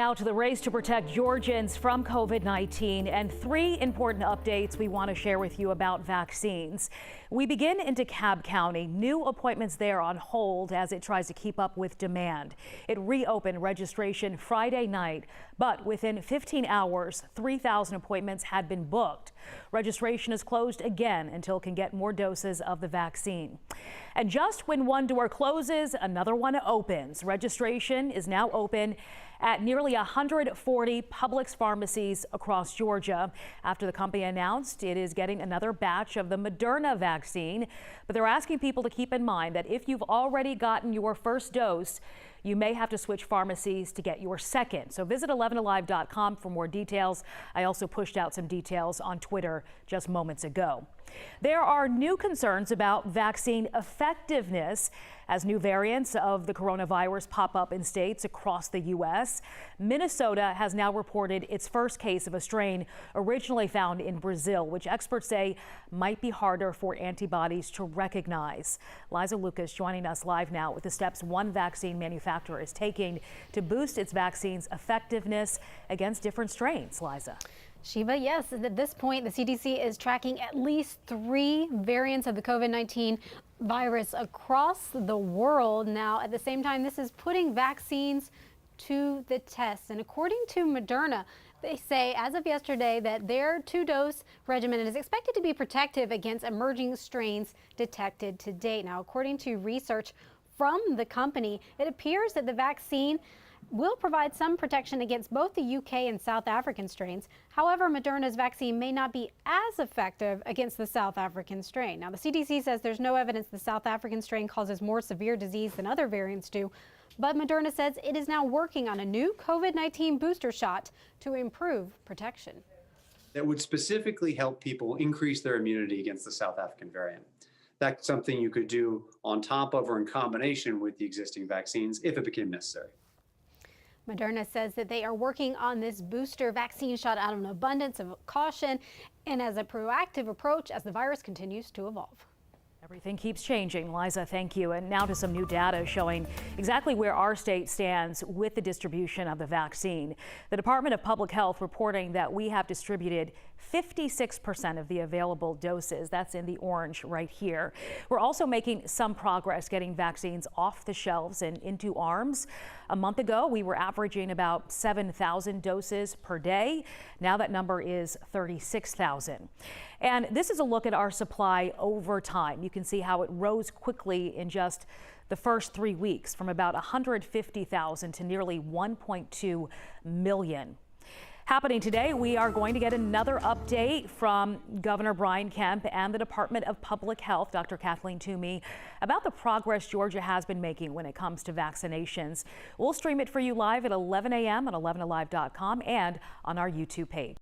Now to the race to protect Georgians from COVID-19 and three important updates we want to share with you about vaccines. We begin in DeKalb County. New appointments there on hold as it tries to keep up with demand. It reopened registration Friday night, but within 15 hours, 3,000 appointments had been booked. Registration is closed again until it can get more doses of the vaccine. And just when one door closes, another one opens. Registration is now open at nearly 140 Publix pharmacies across Georgia after the company announced it is getting another batch of the Moderna vaccine. But they're asking people to keep in mind that if you've already gotten your first dose, you may have to switch pharmacies to get your second. So visit 11alive.com for more details. I also pushed out some details on Twitter just moments ago. There are new concerns about vaccine effectiveness as new variants of the coronavirus pop up in states across the U.S. Minnesota has now reported its first case of a strain originally found in Brazil, which experts say might be harder for antibodies to recognize. Liza Lucas joining us live now with the steps one vaccine manufacturer is taking to boost its vaccine's effectiveness against different strains. Liza. Shiva, yes, at this point, the CDC is tracking at least 3 variants of the COVID-19 virus across the world. Now, at the same time, this is putting vaccines to the test. And according to Moderna, they say as of yesterday that their 2-dose regimen is expected to be protective against emerging strains detected to date. Now, according to research from the company, it appears that the vaccine will provide some protection against both the UK and South African strains. However, Moderna's vaccine may not be as effective against the South African strain. Now, the CDC says there's no evidence the South African strain causes more severe disease than other variants do, but Moderna says it is now working on a new COVID-19 booster shot to improve protection. That would specifically help people increase their immunity against the South African variant. That's something you could do on top of or in combination with the existing vaccines if it became necessary. Moderna says that they are working on this booster vaccine shot out of an abundance of caution and as a proactive approach as the virus continues to evolve. Everything keeps changing. Liza, thank you. And now to some new data showing exactly where our state stands with the distribution of the vaccine. The Department of Public Health reporting that we have distributed 56% of the available doses. That's in the orange right here. We're also making some progress getting vaccines off the shelves and into arms. A month ago, we were averaging about 7,000 doses per day. Now that number is 36,000. And this is a look at our supply over time. You can see how it rose quickly in just the first 3 weeks from about 150,000 to nearly 1.2 million. Happening today, we are going to get another update from Governor Brian Kemp and the Department of Public Health, Dr. Kathleen Toomey, about the progress Georgia has been making when it comes to vaccinations. We'll stream it for you live at 11 a.m. on 11alive.com and on our YouTube page.